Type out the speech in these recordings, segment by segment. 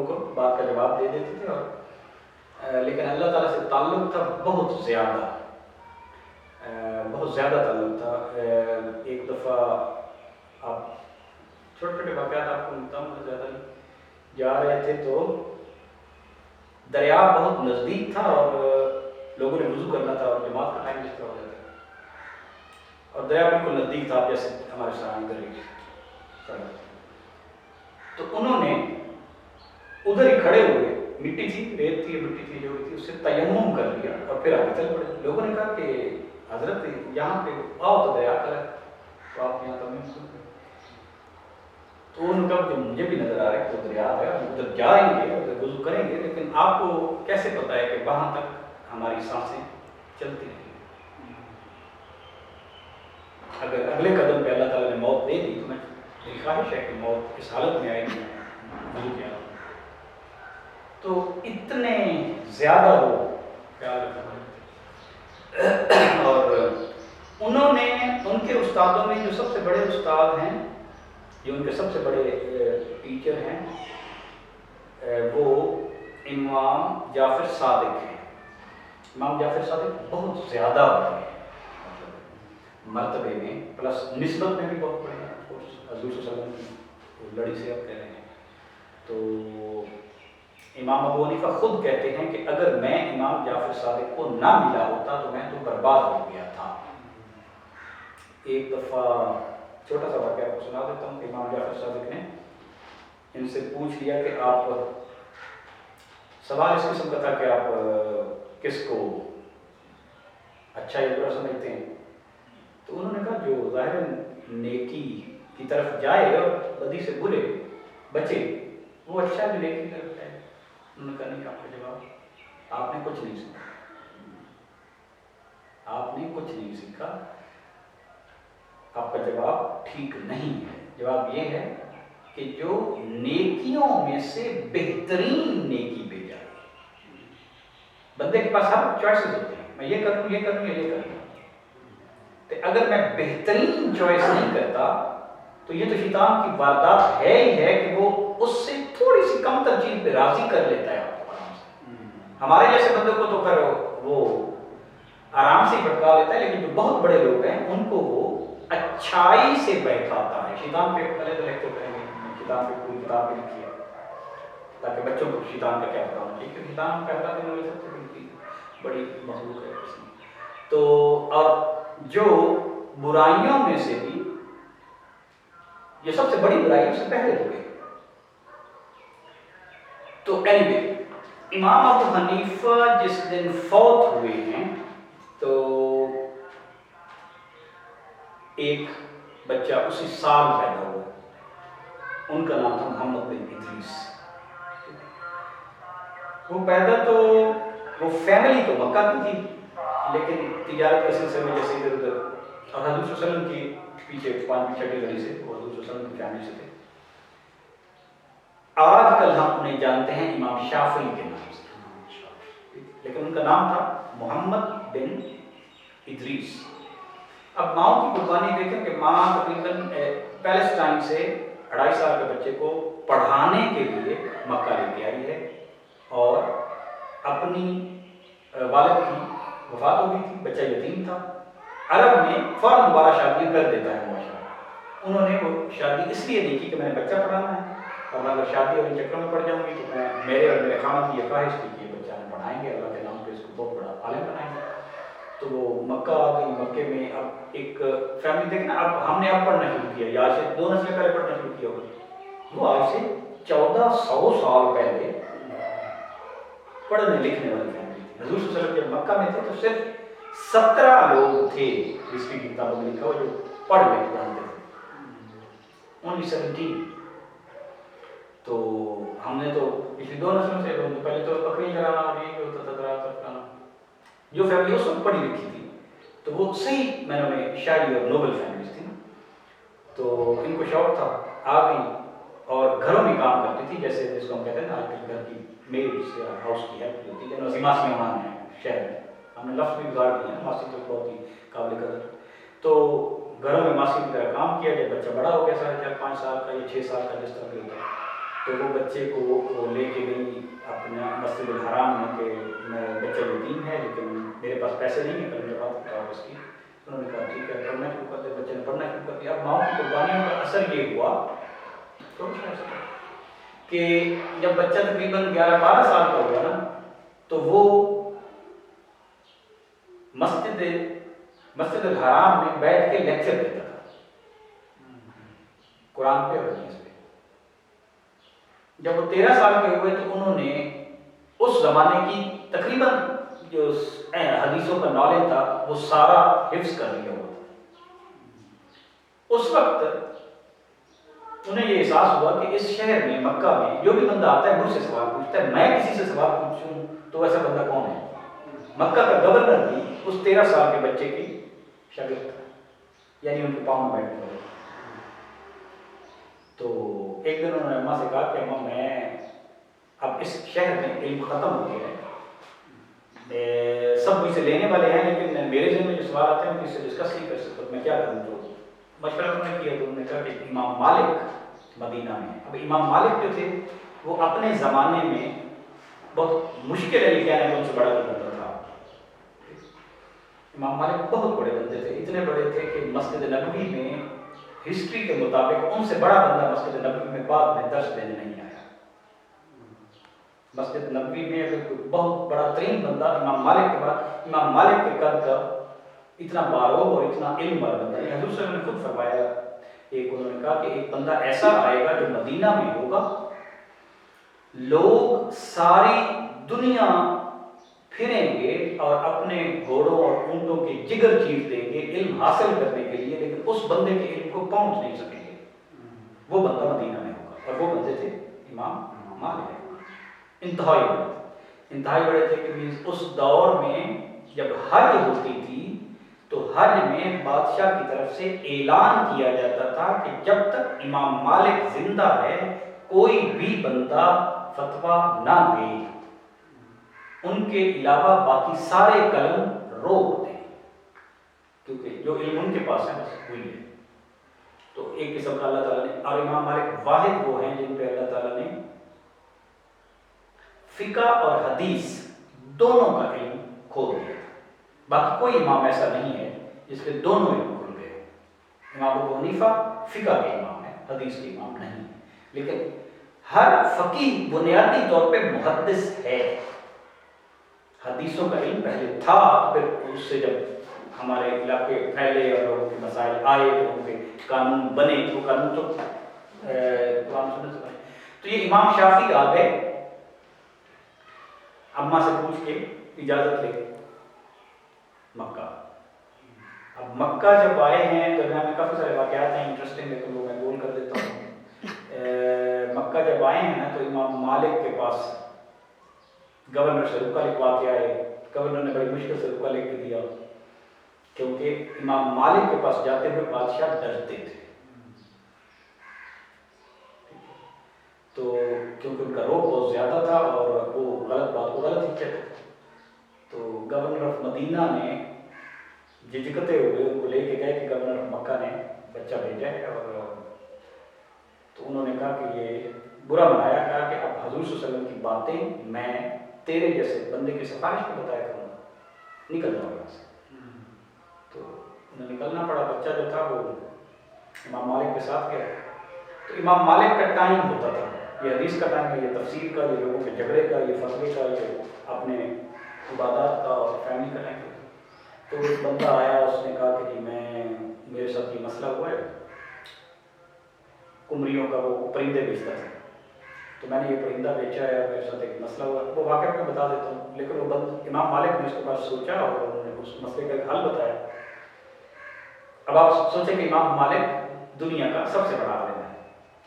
کو بات کا جواب دے دیتے تھے، اور لیکن اللہ تعالیٰ سے تعلق تھا بہت زیادہ تعلق تھا۔ ایک دفعہ آپ چھوٹے چھوٹے واقعات آپ کو ملتا ہوں، زیادہ نہیں، جا رہے تھے تو دریا بہت نزدیک تھا اور لوگوں نے وضو کرنا تھا اور جماعت کا ٹائم جس طرح ہو جاتا ہے، اور دریا بالکل نزدیک تھا جیسے ہمارے سامنے ادھر ہی سڑک، تو انہوں نے ادھر ہی کھڑے ہوئے، مٹی تھی، ریت تھی، مٹی تھی، جو بھی تھی، اس سے تیمم کر لیا اور پھر آگے چل پڑے۔ لوگوں نے کہا کہ حضرت یہاں پہ آؤ تو دریا کا ہے، تو آپ یہاں تیمم کیوں کریں؟ تو ان کا مجھے بھی نظر آ رہا ہے کہ وہ دریا ہے، ادھر جائیں گے، ادھر وضو کریں گے، لیکن آپ کو کیسے پتہ ہے کہ وہاں تک ہماری سانسیں چلتی رہیں؟ اگر اگلے قدم پہ اللہ تعالیٰ نے موت دے دی تو میری خواہش ہے کہ موت اس حالت میں آئے گی وضو کیا، تو اتنے زیادہ وہ خیال رکھتے، اور انہوں نے ان کے استادوں میں جو سب سے بڑے استاد ہیں، جو ان کے سب سے بڑے ٹیچر ہیں، وہ امام جعفر صادق ہیں۔ امام جعفر صادق بہت زیادہ بڑے ہیں مرتبے میں، پلس نسبت میں بھی بہت بڑے ہیں، حضور صلی اللہ علیہ وسلم کی لڑی سے آپ کہہ رہے ہیں۔ تو امام ابو حنیفہ خود کہتے ہیں کہ اگر میں امام جعفر صادق کو نہ ملا ہوتا تو میں تو برباد ہو گیا تھا۔ ایک دفعہ چھوٹا سا واقعہ آپ کو سنا دیتا ہوں کہ امام جعفر صادق نے ان سے پوچھ لیا کہ آپ، سوال اس قسم کا تھا کہ آپ کس کو اچھا یا برا سمجھتے ہیں؟ تو انہوں نے کہا جو ظاہر نیکی کی طرف جائے اور بدی سے برے بچے، وہ اچھا جو نیکی کی طرف جائے۔ انہوں نے کہا نہیں، آپ کا جواب، آپ نے کچھ نہیں سیکھا، آپ نے کچھ نہیں سیکھا، آپ کا جواب ٹھیک نہیں ہے۔ جواب یہ ہے کہ جو نیکیوں میں سے بہترین نیکی پہ جائے۔ بندے کے پاس ہر چوائسز ہوتے ہیں، میں یہ کروں، یہ کروں، یہ کروں، تو اگر میں بہترین چوائس نہیں کرتا تو یہ تو شیطان کی واردات ہے ہی ہے کہ وہ اس سے تھوڑی سی کم تر چیز پہ راضی کر لیتا ہے آپ کو آرام سے۔ ہمارے جیسے بندوں کو تو پھر وہ آرام سے بھٹکا لیتا ہے، لیکن جو بہت بڑے لوگ ہیں ان کو وہ اچھائی سے بہتاتا ہے۔ شیطان پہ پہلے تو لیکچر کریں گے، شیطان پہ پوری کتاب بھی لکھی ہے تاکہ بچوں کو شیطان کا کیا پتا ہونا چاہیے، کیونکہ شیطان پہلا دن میں سب سے بڑی مخلوق ہے اس میں۔ تو اور جو برائیوں میں سے بھی یہ سب سے بڑی برائی اس سے پہلے ہو گئی۔ تو anyway، امام ابو حنیفہ جس دن فوت ہوئے ہیں تو ایک بچہ اسی سال پیدا ہوا، ان کا نام تھا محمد بن ادریس۔ وہ پیدا تو وہ فیملی تو مکہ کی تھی، لیکن تجارت کے سلسلے میں جیسے ادھر ادھر، اور حضور صلی اللہ علیہ وسلم کی پیچھے 5ویں 6ویں گلی سے، وہ حضور صلی اللہ علیہ وسلم کی فیملی سے تھے۔ آج کل ہم انہیں جانتے ہیں امام شافعی کے نام سے، لیکن ان کا نام تھا محمد بن ادریس۔ اب ماں کی قربانی دیکھیں کہ ماں تقریباً پیلسٹائن سے 2.5 سال کے بچے کو پڑھانے کے لیے مکہ لے کے آئی ہے، اور اپنی والد کی وفات ہو گئی تھی، بچہ یتیم تھا۔ عرب میں فوراً دوبارہ شادیاں کر دیتا ہے معاشرہ، انہوں نے وہ شادی اس لیے نہیں کی کہ میں نے بچہ پڑھانا ہے، اور میں اگر شادی اور ان چکروں میں پڑ جاؤں گی تو میرے اور میرے خاندان کی یہ خواہش تھی کہ یہ بچہ ہم پڑھائیں گے، اللہ کے نام پہ اس کو بہت بڑا عالم بنائیں گے۔ تو وہ مکہ آ گئی، مکے میں اب ایک فیملی دیکھیں نا، اب ہم نے اب پڑھنا شروع کیا، یا آج سے 2 نسلیں پہلے پڑھنا شروع کیا ہوگا، وہ آج سے 1400 سال پہلے پڑھنے لکھنے والی فیملی تھی۔ حضور صلی اللہ علیہ وسلم جب مکہ میں تھے تو صرف 17 لوگ تھے، ہسٹری کی کتابوں میں لکھا ہوا، جو پڑھ لکھ جانتے تھے، only 17۔ تو ہم نے تو پچھلی 2 نسلوں سے پہلے تو بکری چرانا اور یہ ہوتا تھا، کرنا، جو فیملی اس وقت پڑھی لکھی تھی تو وہ صحیح معنوں میں شاعری اور نوبل فیملیز تھی نا، تو ان کو شوق تھا، آ گئی اور گھروں میں کام کرتی تھی، جیسے جس کو ہم کہتے ہیں نا آج کل گھر کی میڈس یا ہاؤس کی ہیلپ ہوتی ہے، جنہوں ماسیاں مان ہیں شہر میں، ہم نے لفظ بھی گزار دیا ہے، ماسی تو بہت ہی قابل قدر۔ تو گھروں میں ماسی کی طرح کام کیا، جب بچہ بڑا ہو گیا 4.5 5 سال کا یا 6 سال کا جس طرح بھی ہوتا ہے، تو تو وہ بچے کو وہ لے کے گئی اپنا مسجد الحرام میں کہ میں بچہ یتیم ہے لیکن میرے پاس پیسے نہیں ہیں کل بات بتاؤ اس کی. انہوں نے کہا ٹھیک ہے پڑھنا شروع کر دے. بچے نے پڑھنا شروع کر دیا. اب ماؤں کی قربانیوں کا اثر یہ ہوا کہ جب بچہ تقریباً 11-12 سال کا ہوا نا تو وہ مسجد الحرام میں بیٹھ کے لیکچر دیتا تھا قرآن پہ اور حدیث پہ. جب وہ 13 سال کے ہوئے تو انہوں نے اس زمانے کی تقریباً جو حدیثوں کا نالج تھا وہ سارا حفظ کر لیا ہوا تھا. اس وقت انہیں یہ احساس ہوا کہ اس شہر میں مکہ میں جو بھی بندہ آتا ہے مجھ سے سوال پوچھتا ہے, میں کسی سے سوال پوچھوں تو ایسا بندہ کون ہے؟ مکہ کا گورنر بھی اس 13 سال کے بچے کی شاگرد تھا, یعنی ان کے پاؤں میں بیٹھ گئے. تو ایک دن انہوں نے اماں سے کہا کہ اماں میں اب اس شہر میں علم ختم ہو گیا ہے, سب مجھ سے لینے والے ہیں لیکن میرے ذہن میں جو سوال آتے ہیں میں کسی سے ڈسکس نہیں کر سکتا, میں کیا کروں؟ تو مشورہ انہوں نے کیا تو انہوں نے کہا کہ امام مالک مدینہ میں. اب امام مالک جو تھے وہ اپنے زمانے میں بہت مشکل ہے یہ کہنا کہ ان سے بڑا کوئی بندہ تھا. امام مالک بہت بڑے بندے تھے, اتنے بڑے تھے کہ مسجد نبوی میں ہسٹری کے مطابق ان سے بڑا بندہ مسجد نبوی میں بعد میں درس دینے نہیں آیا. مسجد نبوی میں اگر کوئی بہت بڑا ترین بندہ امام مالک کے بعد, امام مالک کے قد کا اتنا باروب اور اتنا علم والا بندہ. حضور صلی اللہ علیہ وسلم نے خود فرمایا, ایک انہوں نے کہا کہ ایک بندہ ایسا آئے گا جو مدینہ میں ہوگا, لوگ ساری دنیا پھریں گے اور اپنے گھوڑوں اور اونٹوں کے جگر چیر دیں گے علم حاصل کرنے کے لیے, لیکن اس بندے کے علم کو پہنچ نہیں سکیں گے. وہ بندہ مدینہ میں ہوگا, اور وہ بندے تھے امام مالک. انتہائی بڑے تھے کہ اس دور میں جب حج ہوتی تھی تو حج میں بادشاہ کی طرف سے اعلان کیا جاتا تھا کہ جب تک امام مالک زندہ ہے کوئی بھی بندہ فتویٰ نہ دے, ان کے علاوہ باقی سارے قلم روک دیں, کیونکہ جو علم ان کے پاس ہے بس وہی ہے. تو ایک قسم کا اللہ تعالیٰ نے, اور امام مالک واحد وہ ہیں جن پہ اللہ تعالیٰ نے فقہ اور حدیث دونوں کا علم کھول دیا. باقی کوئی امام ایسا نہیں ہے جس کے دونوں علم کھل گئے. امام ابو حنیفہ فقہ کے امام ہے, حدیث کے امام نہیں, لیکن ہر فقیہ بنیادی طور پہ محدث ہے. حدیثوں کا علم پہلے تھا, پھر اس سے جب ہمارے علاقے پھیلے اور لوگوں کے مسائل آئے تو ان کے قانون بنے, وہ قانون تو قرآن سنت سے بنے. تو یہ امام شافعی آ گئے اماں سے پوچھ کے اجازت لے مکہ. اب مکہ جب آئے ہیں تو میں کافی سارے واقعات ہیں انٹرسٹنگ, لیکن وہ میں گول کر دیتا ہوں. مکہ جب آئے ہیں نا تو امام مالک کے پاس گورنر سے رکا لکھوا کے آئے. گورنر نے بڑی مشکل سے رکا لکھ کے دیا, کیونکہ امام مالک کے پاس جاتے ہوئے بادشاہ ڈرتے تھے. تو کیونکہ ان کا روب بہت زیادہ تھا اور وہ غلط بات کو غلط ہی کہتے تھے, تو گورنر آف مدینہ نے جھجکتے ہوئے ان کو لے کے گئے کہ گورنر آف مکہ نے بچہ بھیجا ہے, اور تو انہوں نے کہا کہ یہ برا منایا, کہا کہ اب حضور صلی اللہ علیہ وسلم کی باتیں میں تیرے جیسے بندے کی سفارش پہ بتایا کروں گا, نکل جاؤ یہاں سے. تو انہیں نکلنا پڑا. بچہ جو تھا وہ امام مالک کے ساتھ گیا. تو امام مالک کا ٹائم ہوتا تھا, یہ حدیث کا ٹائم ہے, یہ تفسیر کا, یہ لوگوں کے جھگڑے کا, یہ فتوے کا, یہ اپنے عبادات کا اور فیملی کا ٹائم. تو ایک بندہ آیا, اس نے کہا کہ جی میرے ساتھ یہ مسئلہ ہوا ہے, کمریوں کا وہ پرندے بیچتا تھا, تو میں نے یہ پرندہ بیچا ہے اور میرے ساتھ ایک مسئلہ ہوا. وہ واقعہ میں بتا دیتا ہوں, لیکن وہ امام مالک نے اس کے پاس سوچا اور انہوں نے اس مسئلے کا ایک حل بتایا. اب آپ سوچیں کہ امام مالک دنیا کا سب سے بڑا عالم ہے.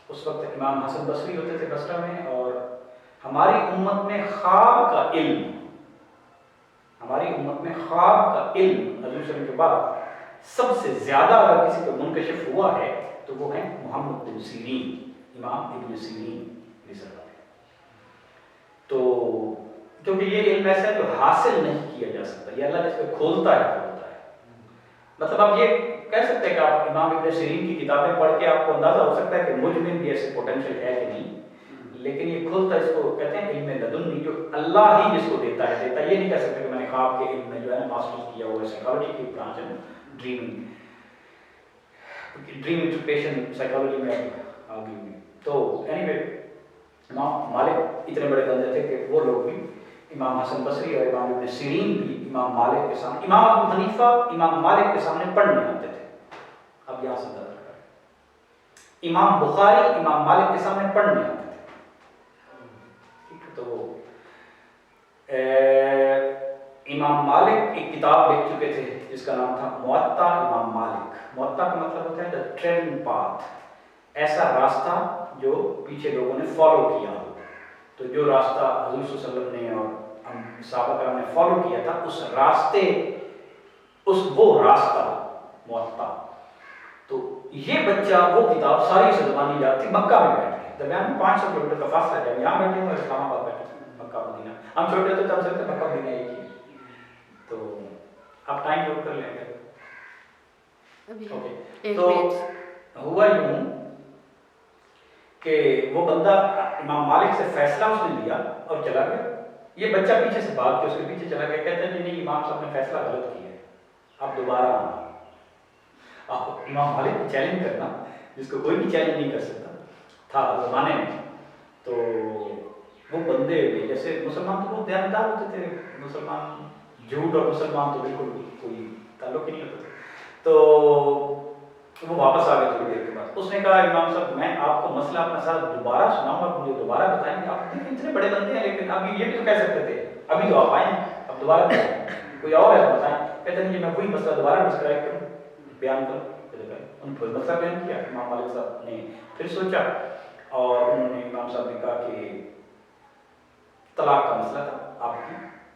اس وقت امام حسن بصری ہوتے تھے بصرہ میں, اور ہماری امت میں خواب کا علم, ہماری امت میں خواب کا علم حضور صلی اللہ علیہ وسلم کے بعد سب سے زیادہ اگر کسی کو منکشف ہوا ہے تو وہ ہیں محمد بن سیرین, امام ابن سیرین. تو کیونکہ یہ علم ایسا ہے جو حاصل نہیں کیا جا سکتا, یہ اللہ جس پہ کھولتا ہے کھولتا ہے. مطلب آپ یہ کہہ سکتے ہیں کہ آپ امام ابن سیرین کی کتابیں پڑھ کے آپ کو اندازہ ہو سکتا ہے کہ مجھ میں بھی ایسے پوٹینشیل ہے کہ نہیں, لیکن یہ کھلتا اس کو کہتے ہیں علم لدنی، جو اللہ ہی جس کو دیتا ہے دیتا ہے. یہ نہیں کہہ سکتے کہ میں نے خواب کے علم میں جو ہے نا ماسٹرز کیا ہوا ہے. سائیکالوجی کی برانچ ہے ڈریم انٹرپریشن سائیکالوجی میں آگے ہوئی. تو اینی وے امام مالک اتنے بڑے بندے تھے کہ وہ لوگ بھی امام حسن بصری اور امام ابن سیرین بھی امام مالک کے سامنے، امام ابو حنیفہ امام مالک کے سامنے پڑھنے آتے تھے. اب یہاں سے اندازہ کریں، امام بخاری امام مالک کے سامنے پڑھنے آتے تھے. ٹھیک ہے، تو وہ امام مالک ایک کتاب لکھ چکے تھے جس کا نام تھا موطا امام مالک. موطا کا مطلب ہوتا ہے دا ٹرینڈ پاتھ، ایسا راستہ جو پیچھے لوگوں نے فالو کیا ہو. تو جو راستہ حضور صلی اللہ علیہ وسلم نے اور صحابہ کرام نے فالو کیا تھا، اس راستے وہ راستہ موطا. تو یہ بچہ وہ کتاب ساری سے زبانی یاد تھی. مکہ میں بیٹھ کے درمیان میں 500 کلومیٹر کا فاصلہ ہے. جب یہاں بیٹھے ہیں اسلام آباد بیٹھے مکہ مدینہ، ہم چھوٹے تھے تب سے مکہ مدینہ ایک ہی. تو آپ ٹائم نوٹ کر لیں گے. تو ہوا یوں کہ وہ بندہ امام مالک سے فیصلہ اس نے لیا اور چلا گیا. یہ بچہ پیچھے سے بھاگ کے اس کے پیچھے چلا گیا. کہتے ہیں کہ نہیں، امام صاحب نے فیصلہ غلط کیا ہے، آپ دوبارہ آنا. آپ امام مالک کو چیلنج کرنا، جس کو کوئی بھی چیلنج نہیں کر سکتا تھا زمانے میں. تو وہ بندے بھی جیسے مسلمان تو بہت دیانتدار ہوتے تھے، مسلمان جھوٹ اور مسلمان تو بالکل کوئی تعلق ہی نہیں ہوتا تھا. تو وہ واپس آ گئے تھوڑی دیر کے بعد. اس نے کہا امام صاحب میں آپ کو مسئلہ اپنا ساتھ دوبارہ سناؤں گا، مجھے دوبارہ بتائیں گے. آپ اتنے بڑے بندے ہیں، لیکن ابھی یہ بھی تو کہہ سکتے تھے ابھی تو آپ آئے ہیں، اب دوبارہ کوئی اور ہے بتائیں. کہتے ہیں میں وہی مسئلہ دوبارہ ڈسکرائب کروں، بیان کروں. انہوں نے پھر مسئلہ بیان کیا. امام مالک صاحب نے پھر سوچا اور انہوں نے امام صاحب نے کہا کہ طلاق کا مسئلہ تھا، آپ کی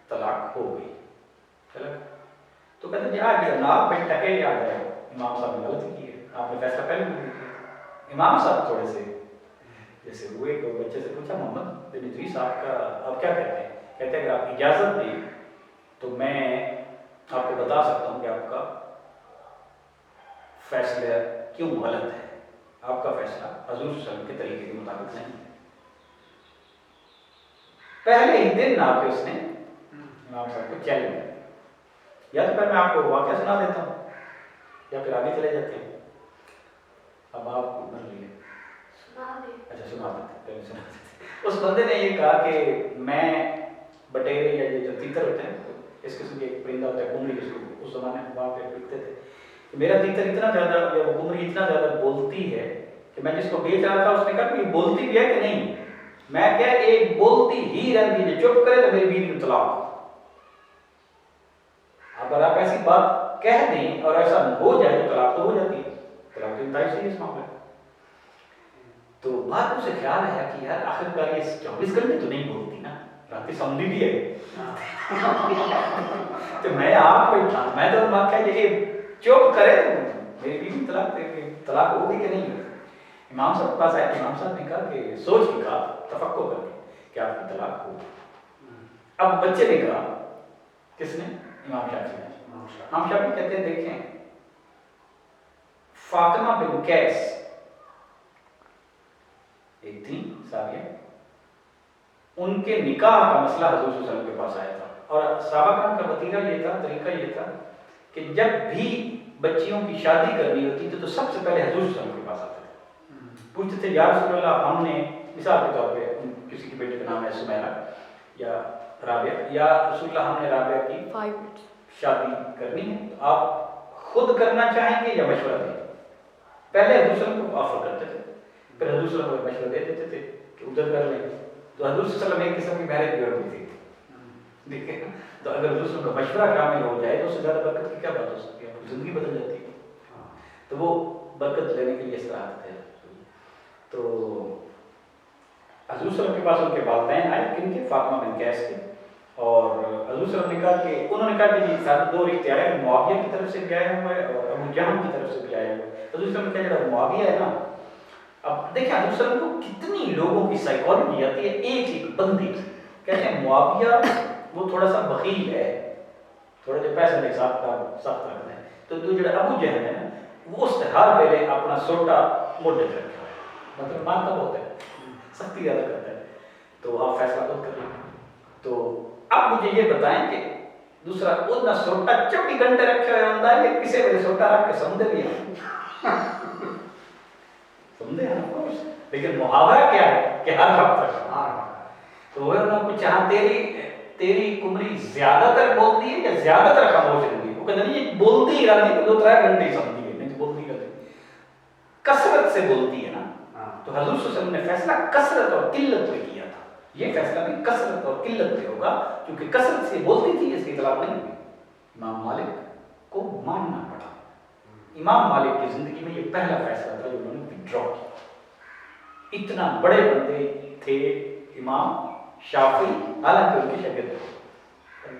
طلاق ہو گئی. چلا. تو کہتے ہیں یار جناب بھائی ٹکے یاد ہے، امام صاحب نے غلطی کی ہے، آپ نے فیصلہ پہلے نہیں کیا. امام صاحب تھوڑے سے جیسے ہوئے کہ بچے سے پوچھا محمد بن ادریس آپ کا آپ کیا کہتے ہیں؟ کہتے ہیں اگر آپ اجازت دیں تو میں آپ کو بتا سکتا ہوں کہ آپ کا فیصلہ کیوں غلط ہے. آپ کا فیصلہ حضور صلی اللہ علیہ وسلم کے طریقے کے مطابق نہیں ہے. پہلے ہی دن آ کے اس نے امام صاحب کو چیلنج کیا. یا تو پھر میں آپ کو واقعہ سنا دیتا ہوں یا پھر آگے چلے جاتے ہیں. اب آپ کو بن لیے اچھا سنا دیتے پہلے سنا دیتے. اس بندے نے یہ کہا کہ میں بٹیرے یا یہ جو تیتر ہوتے ہیں، اس قسم کے ایک پرندہ ہوتا ہے کمری، جس کو اس زمانے میں وہاں پہ بکتے تھے، کہ میرا تیتر اتنا زیادہ یا وہ کمری اتنا زیادہ بولتی ہے کہ میں جس کو بیچ رہا تھا اس نے کہا کہ یہ بولتی بھی ہے کہ نہیں. میں کیا ایک بولتی ہی رہتی ہے، چپ کرے تو میری بیوی میں طلاق. اگر آپ ایسی بات کہہ دیں اور ایسا ہو جائے تو طلاق تو ہو جاتی ہے. طلاق تو انتہائی صحیح اس معاملے. تو بات اسے خیال ہے کہ یار آخر کار یہ 24 گھنٹے تو نہیں بولتی نا، رات سمجھی بھی ہے. تو میں آپ کو میں تو بات کہہ یہ چپ کرے میری بیوی طلاق ہوگی کہ نہیں. امام صاحب کے پاس آئے، امام صاحب نے کہا کہ سوچ کے کہا، تفکر کر کے کہ آپ کی طلاق ہو. اب بچے نے کہا، کس نے؟ امام شافعی نے. امام شافعی کہتے ہیں دیکھیں فاطمہ بن قیس ایک تھی صحابیہ، ان کے نکاح کا مسئلہ حضور صلی اللہ علیہ وسلم کے پاس آیا تھا. اور صحابہ کرام کا وتیرہ یہ تھا، طریقہ یہ تھا کہ جب بھی بچیوں کی شادی کرنی ہوتی تھی تو سب سے پہلے حضور صلی اللہ علیہ وسلم کے پاس آتے تھے. پوچھتے تھے یا رسول اللہ ہم نے مثال کے طور پہ کسی کی بیٹے کا نام ہے سمیرہ یا رابعہ، یا رسول اللہ ہم نے رابعہ کی شادی کرنی ہے تو آپ خود کرنا چاہیں گے یا مشورہ دیں؟ پہلے حضور صلی اللہ علیہ وسلم کو آفر کرتے تھے، پھر حضور صلی اللہ علیہ وسلم کو مشورہ دے دیتے تھے کہ ادھر کر لیں. تو حضور صلی اللہ علیہ وسلم ایک قسم کی میرج بیوڑ ہوئی تھی. دیکھیں تو اگر حضور صلی اللہ علیہ وسلم کا مشورہ کامل ہو جائے تو اس سے زیادہ برکت کی کیا بات ہو سکتی ہے؟ زندگی بدل جاتی ہے. تو وہ برکت لینے کے لیے استراحت ہے. تو حضور صلی اللہ علیہ وسلم کے پاس ان کے والدین آئے، کن کے؟ فاطمہ بن قیس کے. اور حضور صلی اللہ علیہ وسلم نے کہا کہ انہوں نے کہا کہ جی ساتھ دو رشتے آئے ہیں، معاویہ کی طرف سے بھی آیا ہوا ہے اور ابو جہل کی طرف سے بھی آیا ہوا ہے. حضور صلی اللہ علیہ وسلم نے کہا جڑا معاویہ ہے نا، اب دیکھیں حضور صلی اللہ علیہ وسلم کو کتنی لوگوں کی سائیکالوجی آتی ہے ایک ایک بندی. کہتے ہیں معاویہ وہ تھوڑا سا بخیل ہے، تھوڑا جو پیسے کے ساتھ سخت رکھتا ہے. تو جو ابو جہل ہے نا وہ اس ہر ویلے اپنا سوٹا موڈے پہ رکھا ہے، مطلب مانتا بہت ہے، سختی زیادہ کرتا ہے. آپ فیصلہ خود کر لیں۔ تو اب مجھے یہ بتائیں کہ دوسرا ادنا سوٹا 24 گھنٹے رکھے ہوئے ہوتا ہے کہ کسی وجہ سوٹا رکھ کے سمجھے بھی سمجھے ہیں، لیکن محاورہ کیا ہے کہ ہر وقت رکھنا۔ تو وہ نہ کچھ یہاں تیری کمری زیادہ تر بولتی ہے یا زیادہ تر خاموش رہتی ہے؟ وہ کہتے نہیں یہ بولتی ہی رہتی ہے 2-3 گھنٹے سمجھی ہے، نہیں تو بولتی رہتی کثرت سے بولتی ہے نا۔ تو حضور صلی اللہ علیہ وسلم نے فیصلہ کثرت اور قلت پہ کیا تھا، یہ فیصلہ بھی کثرت اور قلت پہ ہوگا، کیونکہ کثرت سے بولتی تھی اس کی اطلاع نہیں ہوئی۔ امام مالک کو ماننا پڑا۔ امام مالک کی زندگی میں یہ پہلا فیصلہ تھا جو انہوں نے وڈرا کیا۔ اتنا بڑے بندے تھے امام شافعی، حالانکہ ان کے شاگرد تھے۔